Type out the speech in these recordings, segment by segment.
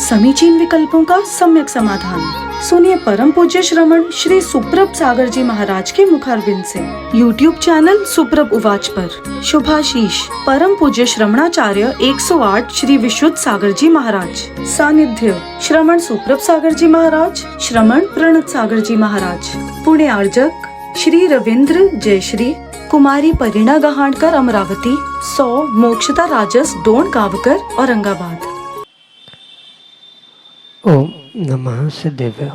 समीचीन विकल्पों का सम्यक समाधान। सुनिए परम पूज्य श्रमण श्री सुप्रभ सागर जी महाराज के मुखारबिंद से YouTube चैनल सुप्रभ उवाच पर शुभाशीष परम पूज्य श्रमणाचार्य 108 श्री विशुद्ध सागर जी महाराज। सानिध्य श्रमण सुप्रभ सागर जी महाराज, श्रमण प्रणत सागर जी महाराज। पुणे आर्जक श्री रविंद्र जयश्री, कुमारी परिणा गहाणकर अमरावती, 100 मोक्षता राजस डोन गावकर औरंगाबाद। ओम नमः सिद्धेभ्य।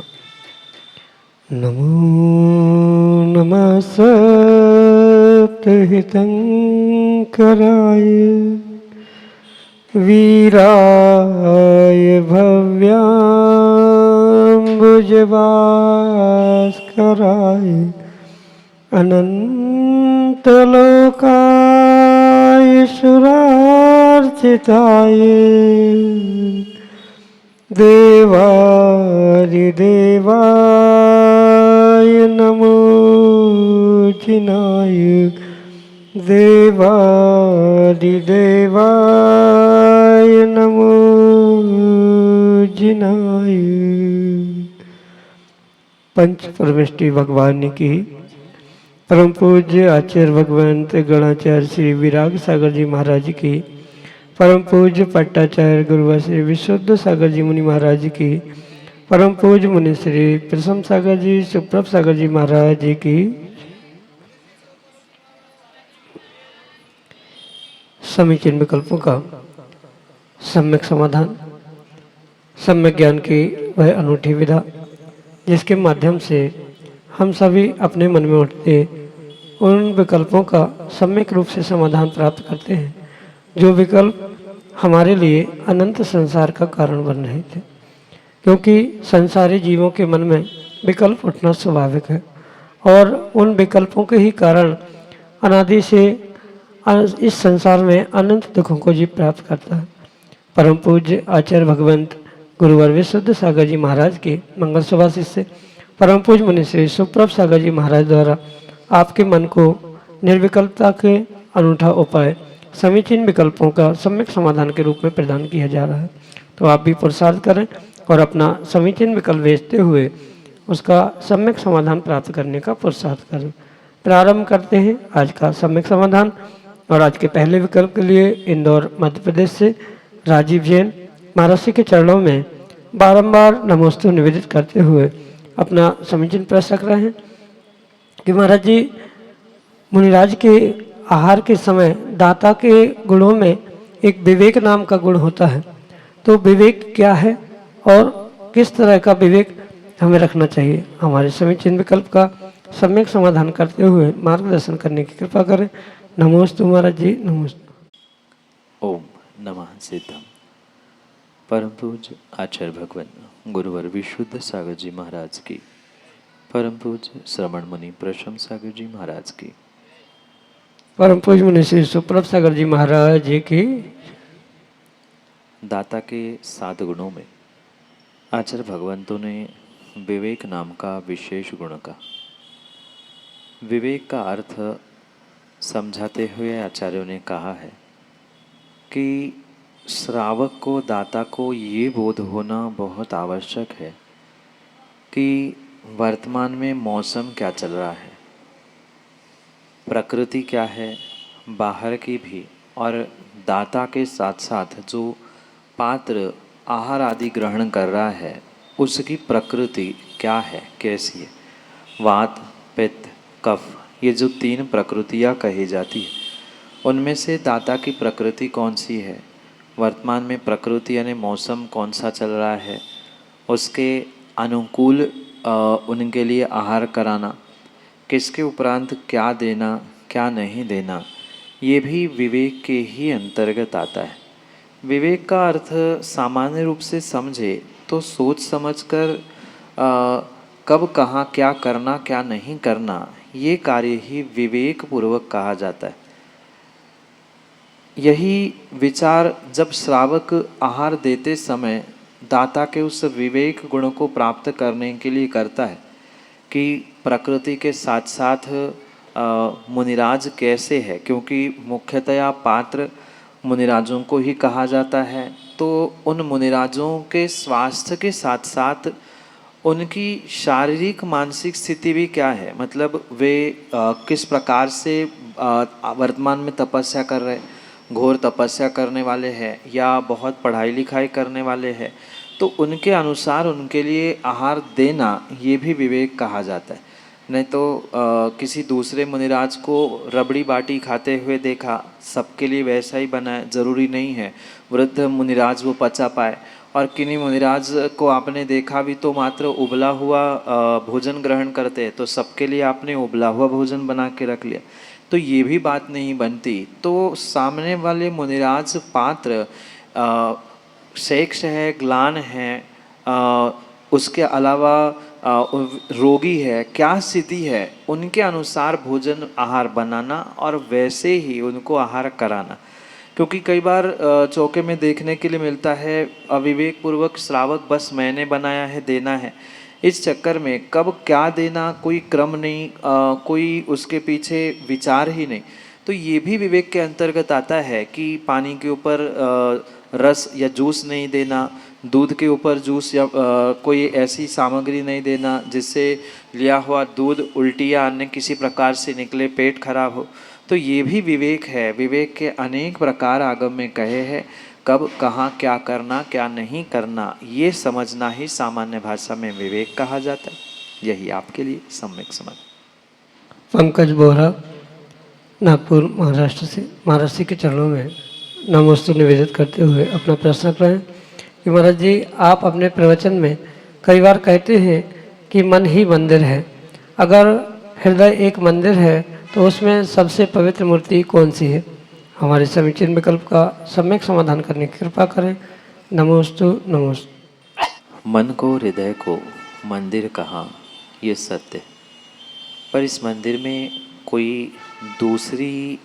नमो नमः सत्यहितंकराय वीराय भव्याम्बुजभास्कराय अनंतलोकाय सुरार्चिताय देवादिदेवाय नमो जिनाय देवादिदेवाय नमो जिनाय। पंच परमेष्टि भगवान की परम पूज्य आचार्य भगवंत गणाचार्य श्री विराग सागर जी महाराज की, परम पूज्य पट्टाचार्य गुरुवर श्री विशुद्ध सागर जी मुनि महाराज की, परम पूज्य मुनि श्री प्रसम सागर जी सुप्रभ सागर जी महाराज जी की, समीचीन विकल्पों का सम्यक समाधान, सम्यक ज्ञान की वह अनूठी विधा जिसके माध्यम से हम सभी अपने मन में उठते उन विकल्पों का सम्यक रूप से समाधान प्राप्त करते हैं, जो विकल्प हमारे लिए अनंत संसार का कारण बन रहे थे। क्योंकि संसारी जीवों के मन में विकल्प उठना स्वाभाविक है और उन विकल्पों के ही कारण अनादि से इस संसार में अनंत दुखों को जीव प्राप्त करता है। परम पूज्य आचार्य भगवंत गुरुवर विशुद्ध सागर जी महाराज के मंगल सुभाषित से परम पूज्य मुनि श्री सुप्रभ सागर जी महाराज द्वारा आपके मन को निर्विकल्पता के अनूठा उपाय समीचीन विकल्पों का सम्यक समाधान के रूप में प्रदान किया जा रहा है। तो आप भी पुरुषार्थ करें और अपना समीचीन विकल्प भेजते हुए उसका सम्यक समाधान प्राप्त करने का पुरुषार्थ करें। प्रारंभ करते हैं आज का सम्यक समाधान। और आज के पहले विकल्प के लिए इंदौर मध्य प्रदेश से राजीव जैन महाराज के चरणों में बारंबार नमोस्तु निवेदित करते हुए अपना समीचीन प्रश्न रख रहे हैं कि महाराज जी, मुनिराज के आहार के समय दाता के गुणों में एक विवेक नाम का गुण होता है। तो विवेक क्या है और किस तरह का विवेक हमें रखना चाहिए? हमारे समीचीन विकल्प का सम्यक समाधान करते हुए मार्गदर्शन करने की कृपा करें। नमोस्तु महाराज जी, नमोस्तु। ओम नमः सिद्धम। परम पूज्य आचार्य भगवान गुरुवर विशुद्ध सागर जी महाराज की, परम पूज्य श्रमण मुनि प्रशम सागर जी महाराज की, परम पूज्य मुनि श्री सुप्रभ सागर जी महाराज जी की। दाता के 7 गुणों में आचार्य भगवंतों ने विवेक नाम का विशेष गुण कहा। विवेक का अर्थ समझाते हुए आचार्यों ने कहा है कि श्रावक को, दाता को ये बोध होना बहुत आवश्यक है कि वर्तमान में मौसम क्या चल रहा है, प्रकृति क्या है बाहर की भी, और दाता के साथ साथ जो पात्र आहार आदि ग्रहण कर रहा है उसकी प्रकृति क्या है, कैसी है। वात, पित्त, कफ, ये जो 3 प्रकृतियाँ कही जाती है उनमें से दाता की प्रकृति कौन सी है, वर्तमान में प्रकृति यानी मौसम कौन सा चल रहा है, उसके अनुकूल उनके लिए आहार कराना, किसके उपरांत क्या देना क्या नहीं देना, ये भी विवेक के ही अंतर्गत आता है। विवेक का अर्थ सामान्य रूप से समझे तो सोच समझकर कब कहाँ क्या करना क्या नहीं करना, ये कार्य ही विवेक पूर्वक कहा जाता है। यही विचार जब श्रावक आहार देते समय दाता के उस विवेक गुण को प्राप्त करने के लिए करता है कि प्रकृति के साथ साथ मुनिराज कैसे है, क्योंकि मुख्यतया पात्र मुनिराजों को ही कहा जाता है, तो उन मुनिराजों के स्वास्थ्य के साथ साथ उनकी शारीरिक मानसिक स्थिति भी क्या है, मतलब वे किस प्रकार से वर्तमान में तपस्या कर रहे, घोर तपस्या करने वाले हैं या बहुत पढ़ाई लिखाई करने वाले हैं, तो उनके अनुसार उनके लिए आहार देना ये भी विवेक कहा जाता है। नहीं तो किसी दूसरे मुनिराज को रबड़ी बाटी खाते हुए देखा, सबके लिए वैसा ही बना है, ज़रूरी नहीं है वृद्ध मुनिराज वो पचा पाए। और किन्हीं मुनिराज को आपने देखा भी तो मात्र उबला हुआ भोजन ग्रहण करते हैं, तो सबके लिए आपने उबला हुआ भोजन बना के रख लिया, तो ये भी बात नहीं बनती। तो सामने वाले मुनिराज पात्र शेष है, ग्लान है, उसके अलावा रोगी है, क्या स्थिति है, उनके अनुसार भोजन आहार बनाना और वैसे ही उनको आहार कराना। क्योंकि कई बार चौके में देखने के लिए मिलता है अविवेक पूर्वक श्रावक बस मैंने बनाया है देना है, इस चक्कर में कब क्या देना कोई क्रम नहीं, कोई उसके पीछे विचार ही नहीं। तो ये भी विवेक के अंतर्गत आता है कि पानी के ऊपर रस या जूस नहीं देना, दूध के ऊपर जूस या कोई ऐसी सामग्री नहीं देना जिससे लिया हुआ दूध उल्टी या अन्य किसी प्रकार से निकले, पेट खराब हो। तो ये भी विवेक है। विवेक के अनेक प्रकार आगम में कहे हैं, कब कहाँ क्या करना क्या नहीं करना ये समझना ही सामान्य भाषा में विवेक कहा जाता है। यही आपके लिए सम्यक समझ। पंकज बोहरा नागपुर महाराष्ट्र से महाराष्ट्र के चरणों में नमोस्तु निवेदित करते हुए अपना प्रश्न रख रहे हैं कि महाराज जी, आप अपने प्रवचन में कई बार कहते हैं कि मन ही मंदिर है। अगर हृदय एक मंदिर है तो उसमें सबसे पवित्र मूर्ति कौन सी है? हमारे समीचीन विकल्प का सम्यक समाधान करने की कृपा करें। नमोस्तु नमोस्तु। मन को हृदय को मंदिर कहा, ये सत्य, पर इस मंदिर में कोई दूसरी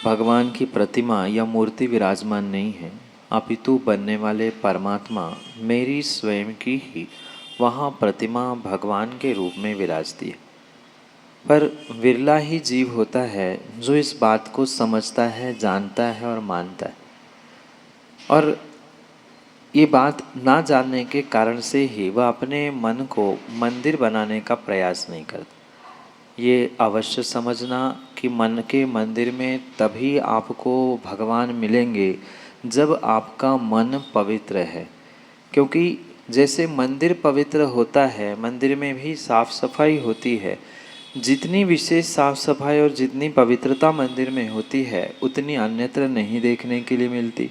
भगवान की प्रतिमा या मूर्ति विराजमान नहीं है, अपितु बनने वाले परमात्मा मेरी स्वयं की ही वहाँ प्रतिमा भगवान के रूप में विराजती है। पर विरला ही जीव होता है जो इस बात को समझता है, जानता है और मानता है। और ये बात ना जानने के कारण से ही वह अपने मन को मंदिर बनाने का प्रयास नहीं करता। ये अवश्य समझना कि मन के मंदिर में तभी आपको भगवान मिलेंगे जब आपका मन पवित्र है। क्योंकि जैसे मंदिर पवित्र होता है, मंदिर में भी साफ सफाई होती है। जितनी विशेष साफ सफाई और जितनी पवित्रता मंदिर में होती है उतनी अन्यत्र नहीं देखने के लिए मिलती।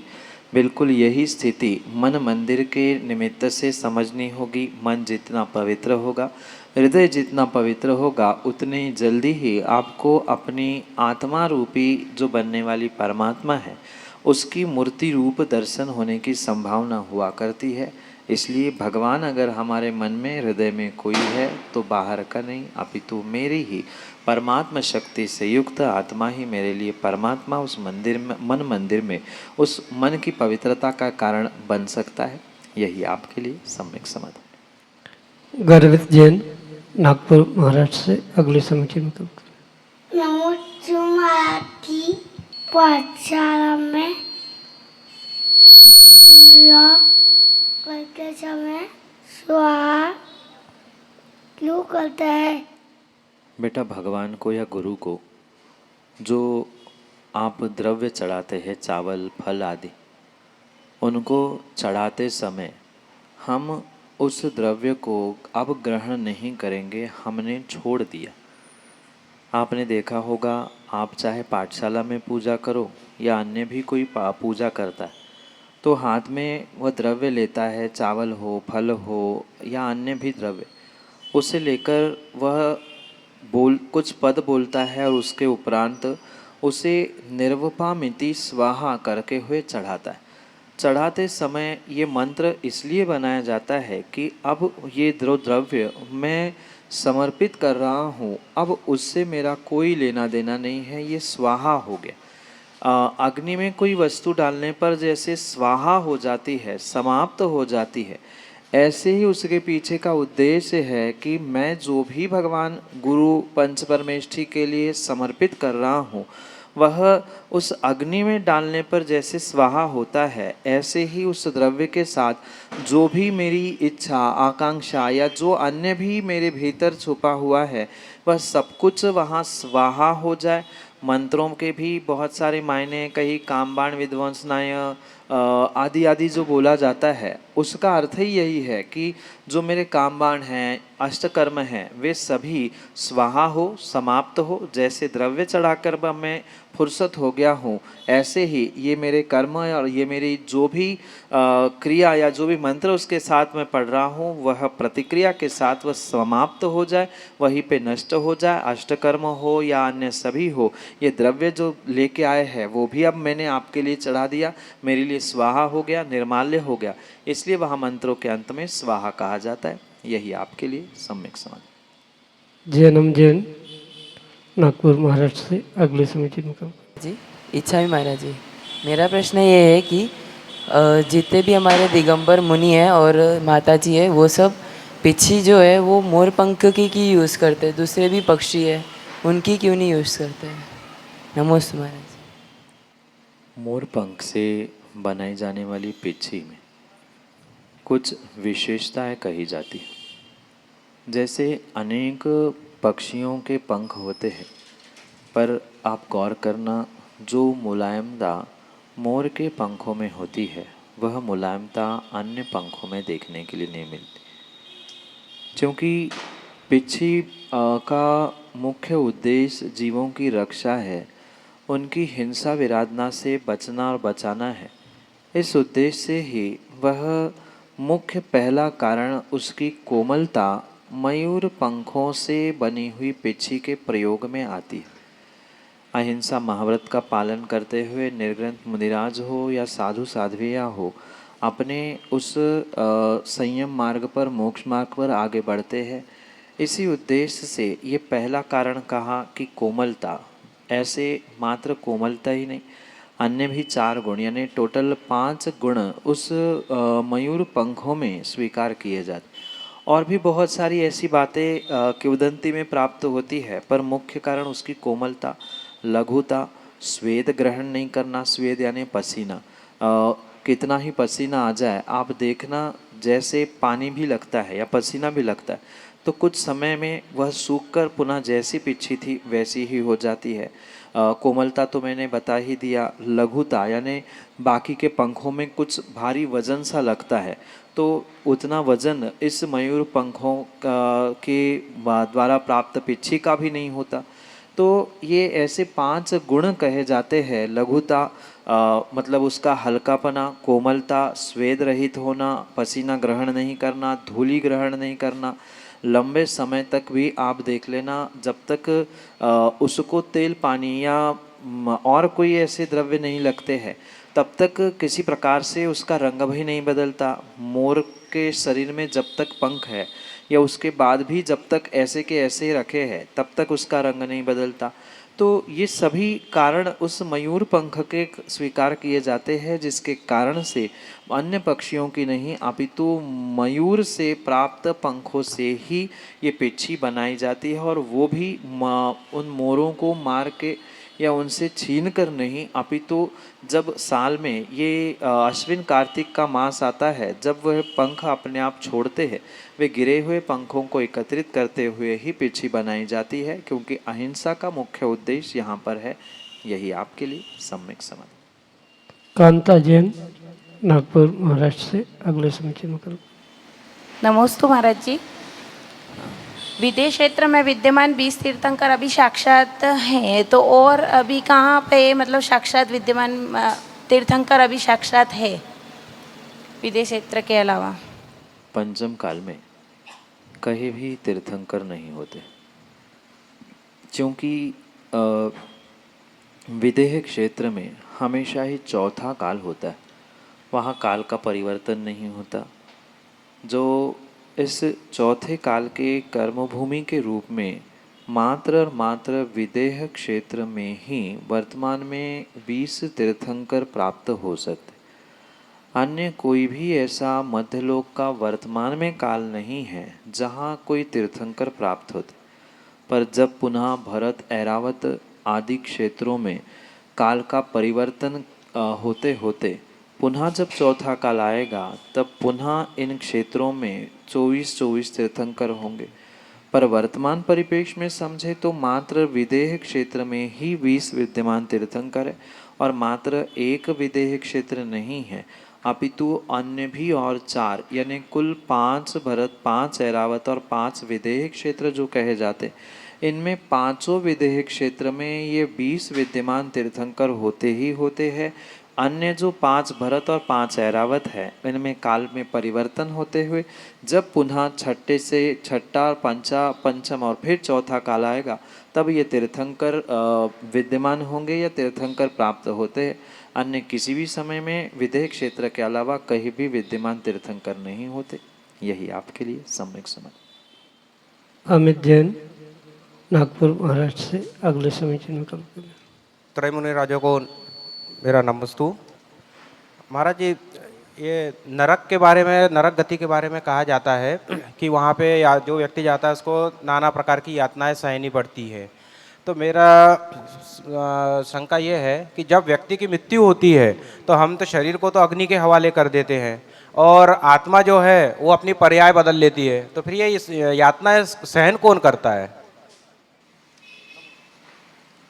बिल्कुल यही स्थिति मन मंदिर के निमित्त से समझनी होगी। मन जितना पवित्र होगा, हृदय जितना पवित्र होगा, उतने ही जल्दी ही आपको अपनी आत्मा रूपी जो बनने वाली परमात्मा है उसकी मूर्ति रूप दर्शन होने की संभावना हुआ करती है। इसलिए भगवान अगर हमारे मन में हृदय में कोई है तो बाहर का नहीं, अपितु मेरी ही परमात्मा शक्ति से युक्त आत्मा ही मेरे लिए परमात्मा उस मंदिर में, मन मंदिर में उस मन की पवित्रता का कारण बन सकता है। यही आपके लिए सम्यक समाधान। गर्वित जैन नागपुर महाराष्ट्र से अगले समीचीन विकल्प। नमोस्तु मराठी पाठशाला में पूजा करते समय स्वाहा क्यों करते हैं? बेटा, भगवान को या गुरु को जो आप द्रव्य चढ़ाते हैं, चावल फल आदि, उनको चढ़ाते समय हम उस द्रव्य को अब ग्रहण नहीं करेंगे, हमने छोड़ दिया। आपने देखा होगा, आप चाहे पाठशाला में पूजा करो या अन्य भी कोई पूजा करता है तो हाथ में वह द्रव्य लेता है, चावल हो, फल हो या अन्य भी द्रव्य, उसे लेकर वह कुछ पद बोलता है और उसके उपरांत उसे निर्वपामिति स्वाहा करके हुए चढ़ाता है। चढ़ाते समय ये मंत्र इसलिए बनाया जाता है कि अब ये द्रव्य मैं समर्पित कर रहा हूँ, अब उससे मेरा कोई लेना देना नहीं है, ये स्वाहा हो गया। अग्नि में कोई वस्तु डालने पर जैसे स्वाहा हो जाती है, समाप्त हो जाती है, ऐसे ही उसके पीछे का उद्देश्य है कि मैं जो भी भगवान गुरु पंच परमेष्ठी के लिए समर्पित कर रहा हूँ वह उस अग्नि में डालने पर जैसे स्वाहा होता है, ऐसे ही उस द्रव्य के साथ जो भी मेरी इच्छा, आकांक्षा या जो अन्य भी मेरे भीतर छुपा हुआ है, वह सब कुछ वहाँ स्वाहा हो जाए। मंत्रों के भी बहुत सारे मायने, कहीं कामबाण विध्वंसनाय आदि आदि जो बोला जाता है, उसका अर्थ ही यही है कि जो मेरे कामबाण हैं, अष्टकर्म हैं, वे सभी स्वाहा हो, समाप्त हो। जैसे द्रव्य चढ़ाकर मैं फुर्सत हो गया हूँ, ऐसे ही ये मेरे कर्म और ये मेरी जो भी क्रिया या जो भी मंत्र उसके साथ मैं पढ़ रहा हूँ, वह प्रतिक्रिया के साथ वह समाप्त हो जाए, वहीं पे नष्ट हो जाए। अष्टकर्म हो या अन्य सभी हो, ये द्रव्य जो लेके आए हैं वो भी अब मैंने आपके लिए चढ़ा दिया, मेरे लिए स्वाहा हो गया, निर्माल्य हो गया, इसलिए वह मंत्रों के अंत में स्वाहा कहा जाता है। यही आपके लिए सम्यक समाधान। जैनम जैन, नागपुर महाराष्ट्र से अगले समीचीन विकल्प। जी, इच्छा भी महाराज जी, मेरा प्रश्न ये है कि जितने भी हमारे दिगंबर मुनि हैं और माता जी है, वो सब पिच्छी जो है वो मोर पंख की यूज़ करते हैं, दूसरे भी पक्षी है उनकी क्यों नहीं यूज़ करते हैं? नमोस्तु महाराज। मोर पंख से बनाई जाने वाली पिच्छी में कुछ विशेषताएं कही जाती हैं। जैसे अनेक पक्षियों के पंख होते हैं, पर आप गौर करना, जो मुलायमता मोर के पंखों में होती है, वह मुलायमता अन्य पंखों में देखने के लिए नहीं मिलती। क्योंकि पिच्छी का मुख्य उद्देश्य जीवों की रक्षा है, उनकी हिंसा विराधना से बचना और बचाना है। इस उद्देश्य से ही वह मुख्य पहला कारण उसकी कोमलता मयूर पंखों से बनी हुई पिच्छी के प्रयोग में आती है। अहिंसा महाव्रत का पालन करते हुए निर्ग्रंथ मुनिराज हो या साधु साध्विया हो, अपने उस संयम मार्ग पर, मोक्ष मार्ग पर आगे बढ़ते हैं। इसी उद्देश्य से ये पहला कारण कहा कि कोमलता। ऐसे मात्र कोमलता ही नहीं, अन्य भी 4 गुण यानी टोटल 5 गुण उस मयूर पंखों में स्वीकार किए जाते। और भी बहुत सारी ऐसी बातें किंवदंती में प्राप्त होती है, पर मुख्य कारण उसकी कोमलता, लघुता, स्वेद ग्रहण नहीं करना। स्वेद यानी पसीना, कितना ही पसीना आ जाए, आप देखना जैसे पानी भी लगता है या पसीना भी लगता है, तो कुछ समय में वह सूख कर पुनः जैसी पिच्छी थी वैसी ही हो जाती है। कोमलता तो मैंने बता ही दिया। लघुता यानी बाकी के पंखों में कुछ भारी वजन सा लगता है, तो उतना वजन इस मयूर पंखों के द्वारा प्राप्त पिच्छी का भी नहीं होता। तो ये ऐसे 5 गुण कहे जाते हैं। लघुता मतलब उसका हल्कापना, कोमलता, स्वेद रहित होना, पसीना ग्रहण नहीं करना, धूलि ग्रहण नहीं करना। लंबे समय तक भी आप देख लेना, जब तक उसको तेल, पानी या और कोई ऐसे द्रव्य नहीं लगते हैं, तब तक किसी प्रकार से उसका रंग भी नहीं बदलता। मोर के शरीर में जब तक पंख है या उसके बाद भी जब तक ऐसे के ऐसे रखे हैं, तब तक उसका रंग नहीं बदलता। तो ये सभी कारण उस मयूर पंख के स्वीकार किए जाते हैं, जिसके कारण से अन्य पक्षियों की नहीं अपितु मयूर से प्राप्त पंखों से ही ये पिच्छी बनाई जाती है। और वो भी उन मोरों को मार के या उनसे छीन कर नहीं, अपितु जब साल में ये अश्विन कार्तिक का मास आता है, जब वह पंख अपने आप छोड़ते हैं, वे गिरे हुए पंखों को एकत्रित करते हुए ही पिच्छी बनाई जाती है, क्योंकि अहिंसा का मुख्य उद्देश्य यहाँ पर है। यही आपके लिए सम्यक समाधान। कांता जैन, नागपुर महाराष्ट्र से अगले समीचीन विकल्प। नमोस्तु महाराज जी। विदेश क्षेत्र में विद्यमान 20 तीर्थंकर अभी साक्षात हैं, तो और अभी कहाँ पे मतलब साक्षात विद्यमान तीर्थंकर अभी साक्षात है विदेश क्षेत्र के अलावा? पंचम काल में कहीं भी तीर्थंकर नहीं होते, क्योंकि विदेह क्षेत्र में हमेशा ही चौथा काल होता है। वहाँ काल का परिवर्तन नहीं होता। जो इस चौथे काल के कर्मभूमि के रूप में मात्र और मात्र विदेह क्षेत्र में ही वर्तमान में 20 तीर्थंकर प्राप्त हो सकते। अन्य कोई भी ऐसा मध्यलोक का वर्तमान में काल नहीं है जहाँ कोई तीर्थंकर प्राप्त होते। पर जब पुनः भरत, ऐरावत आदि क्षेत्रों में काल का परिवर्तन होते होते पुनः जब चौथा काल आएगा तब पुनः इन क्षेत्रों में 24-24 तीर्थंकर होंगे। पर वर्तमान परिप्रेक्ष्य में समझे तो मात्र विदेह क्षेत्र में ही 20 विद्यमान तीर्थंकर है और मात्र एक विदेह क्षेत्र नहीं है, अपितु अन्य भी और 4 यानी कुल 5 भरत, 5 ऐरावत और 5 विदेह क्षेत्र जो कहे जाते, इनमें पांचों विदेह क्षेत्र में ये 20 विद्यमान तीर्थंकर होते ही होते हैं। अन्य जो 5 भरत और 5 ऐरावत है इनमें काल में परिवर्तन होते हुए जब पुनः छठे से छठा और पंचम और फिर चौथा काल आएगा तब ये तीर्थंकर विद्यमान होंगे या तीर्थंकर प्राप्त होते हैं। अन्य किसी भी समय में विदेह क्षेत्र के अलावा कहीं भी विद्यमान तीर्थंकर नहीं होते। यही आपके लिए सम्यक समझ। अमित जैन, नागपुर, महाराष्ट्र से अगले समीचीन विकल्प। त्रयमुनि राजा को मेरा नमस्तु। महाराज जी, ये नरक के बारे में, नरक गति के बारे में कहा जाता है कि वहाँ पे जो व्यक्ति जाता है उसको नाना प्रकार की यातनाएं सहनी पड़ती है। तो मेरा शंका ये है कि जब व्यक्ति की मृत्यु होती है तो हम तो शरीर को तो अग्नि के हवाले कर देते हैं और आत्मा जो है वो अपनी पर्याय बदल लेती है, तो फिर ये यातनाएं सहन कौन करता है?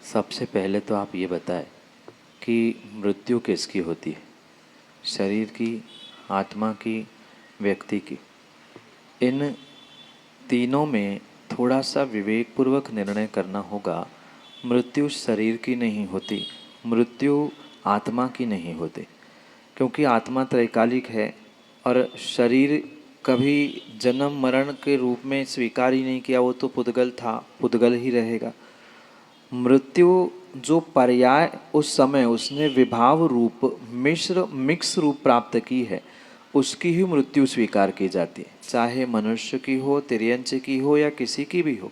सबसे पहले तो आप ये बताएं कि मृत्यु किसकी होती है, शरीर की, आत्मा की, व्यक्ति की। इन तीनों में थोड़ा सा विवेकपूर्वक निर्णय करना होगा। मृत्यु शरीर की नहीं होती, मृत्यु आत्मा की नहीं होती, क्योंकि आत्मा त्रैकालिक है और शरीर कभी जन्म मरण के रूप में स्वीकार ही नहीं किया, वो तो पुद्गल था, पुद्गल ही रहेगा। मृत्यु जो पर्याय उस समय उसने विभाव रूप मिक्स रूप प्राप्त की है उसकी ही मृत्यु स्वीकार की जाती है, चाहे मनुष्य की हो, तिर्यंच की हो या किसी की भी हो।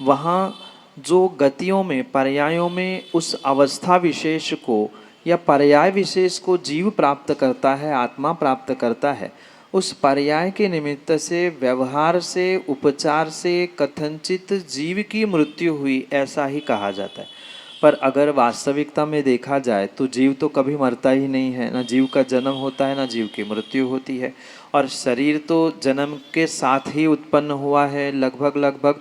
वहाँ जो गतियों में, पर्यायों में उस अवस्था विशेष को या पर्याय विशेष को जीव प्राप्त करता है, आत्मा प्राप्त करता है, उस पर्याय के निमित्त से, व्यवहार से, उपचार से कथनचित जीव की मृत्यु हुई ऐसा ही कहा जाता है। पर अगर वास्तविकता में देखा जाए तो जीव तो कभी मरता ही नहीं है, ना जीव का जन्म होता है ना जीव की मृत्यु होती है। और शरीर तो जन्म के साथ ही उत्पन्न हुआ है। लगभग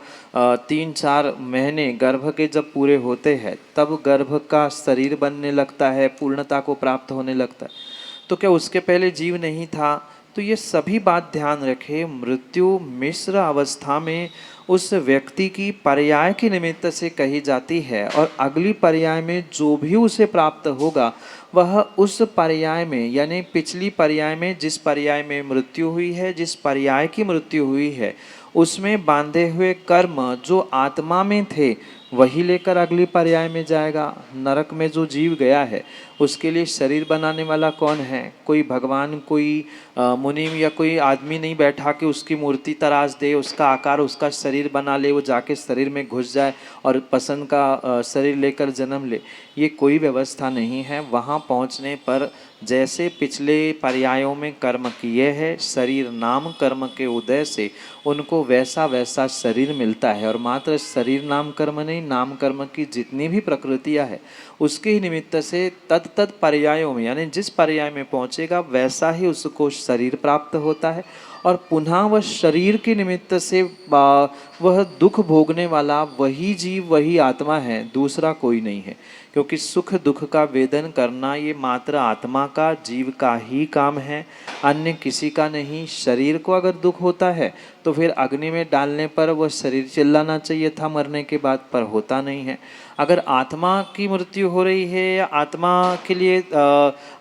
3-4 महीने गर्भ के जब पूरे होते हैं तब गर्भ का शरीर बनने लगता है, पूर्णता को प्राप्त होने लगता है। तो क्या उसके पहले जीव नहीं था? तो ये सभी बात ध्यान रखें। मृत्यु मिश्र अवस्था में उस व्यक्ति की पर्याय के निमित्त से कही जाती है और अगली पर्याय में जो भी उसे प्राप्त होगा वह उस पर्याय में, यानी पिछली पर्याय में जिस पर्याय में मृत्यु हुई है, जिस पर्याय की मृत्यु हुई है, उसमें बांधे हुए कर्म जो आत्मा में थे वही लेकर अगली पर्याय में जाएगा। नरक में जो जीव गया है उसके लिए शरीर बनाने वाला कौन है? कोई भगवान, कोई मुनि या कोई आदमी नहीं बैठा कि उसकी मूर्ति तराश दे, उसका आकार, उसका शरीर बना ले, वो जाके शरीर में घुस जाए और पसंद का शरीर लेकर जन्म ले। ये कोई व्यवस्था नहीं है। वहाँ पहुँचने पर जैसे पिछले पर्यायों में कर्म किए हैं, शरीर नाम कर्म के उदय से उनको वैसा वैसा शरीर मिलता है। और मात्र शरीर नाम कर्म नहीं, नाम कर्म की जितनी भी प्रकृतियाँ है उसके ही निमित्त से तत्त पर्यायों में, यानी जिस पर्याय में पहुँचेगा वैसा ही उसको शरीर प्राप्त होता है। और पुनः वह शरीर के निमित्त से वह दुख भोगने वाला वही जीव, वही आत्मा है, दूसरा कोई नहीं है। क्योंकि सुख दुख का वेदन करना ये मात्र आत्मा का, जीव का ही काम है, अन्य किसी का नहीं। शरीर को अगर दुख होता है तो फिर अग्नि में डालने पर वह शरीर चिल्लाना चाहिए था मरने के बाद, पर होता नहीं है। अगर आत्मा की मृत्यु हो रही है या आत्मा के लिए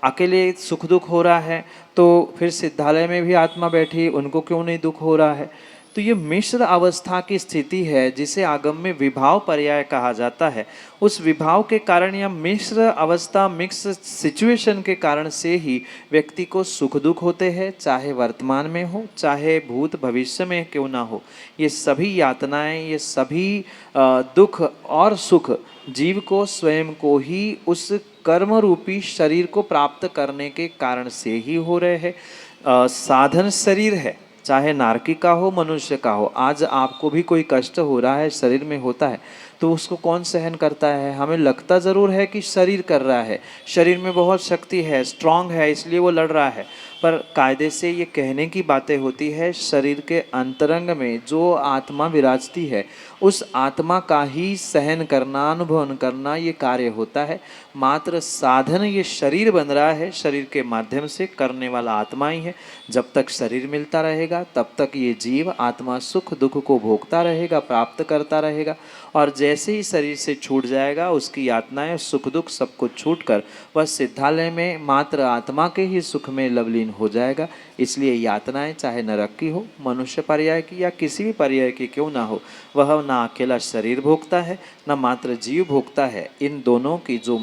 अकेले सुख दुख हो रहा है तो फिर सिद्धालय में भी आत्मा बैठी, उनको क्यों नहीं दुख हो रहा है? तो ये मिश्र अवस्था की स्थिति है जिसे आगम में विभाव पर्याय कहा जाता है। उस विभाव के कारण या मिश्र अवस्था, मिक्स सिचुएशन के कारण से ही व्यक्ति को सुख दुख होते हैं, चाहे वर्तमान में हो चाहे भूत भविष्य में क्यों ना हो। ये सभी यातनाएं, ये सभी दुख और सुख जीव को स्वयं को ही उस कर्म रूपी शरीर को प्राप्त करने के कारण से ही हो रहे हैं। साधन शरीर है, चाहे नारकी का हो, मनुष्य का हो। आज आपको भी कोई कष्ट हो रहा है, शरीर में होता है, तो उसको कौन सहन करता है? हमें लगता ज़रूर है कि शरीर कर रहा है, शरीर में बहुत शक्ति है, स्ट्रांग है, इसलिए वो लड़ रहा है, पर कायदे से ये कहने की बातें होती है शरीर के अंतरंग में जो आत्मा विराजती है उस आत्मा का ही सहन करना, अनुभव करना ये कार्य होता है। मात्र साधन ये शरीर बन रहा है, शरीर के माध्यम से करने वाला आत्मा ही है। जब तक शरीर मिलता रहेगा तब तक ये जीव आत्मा सुख दुख को भोगता रहेगा, प्राप्त करता रहेगा, और जैसे ही शरीर से छूट जाएगा उसकी यातनाएं सुख दुख सब कुछ छूट कर वह सिद्धालय में मात्र आत्मा के ही सुख में लवलीन हो जाएगा। इसलिए यातनाएं चाहे नरक की हो, मनुष्य पर्याय की या किसी भी पर्याय की क्यों ना हो, वह ना अकेला शरीर भोगता है न मात्र जीव भोगता है। इन दोनों की जो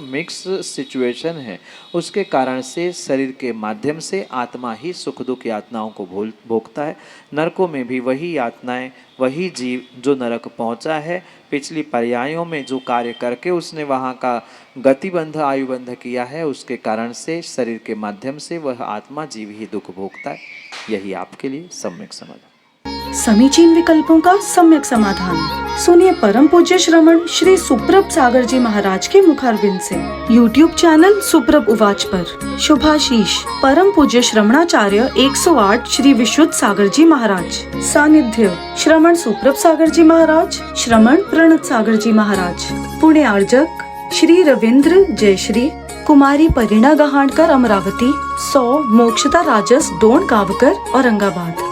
मिक्स सिचुएशन है उसके कारण से शरीर के माध्यम से आत्मा ही सुख दुख यातनाओं को भोगता है। नरकों में भी वही यातनाएं, वही जीव जो नरक पहुंचा है पिछली पर्यायों में जो कार्य करके उसने वहाँ का गतिबंध आयुबंध किया है, उसके कारण से शरीर के माध्यम से वह आत्मा जीव ही दुख भोगता है। यही आपके लिए सम्यक समाधान। समीचीन विकल्पों का सम्यक समाधान सुनिए परम पूज्य श्रमण श्री सुप्रभ सागर जी महाराज के मुखारविंद से। YouTube चैनल सुप्रभ उवाच पर शुभाशीष परम पूज्य श्रमणाचार्य 108 श्री विशुद्ध सागर जी महाराज। सानिध्य श्रमण सुप्रभ सागर जी महाराज, श्रमण प्रणत सागर जी महाराज। पुणे आर्जक श्री रविंद्र जयश्री, कुमारी परिणा गहाणकर अमरावती, 100 मोक्षता राजस डोन गावकर औरंगाबाद।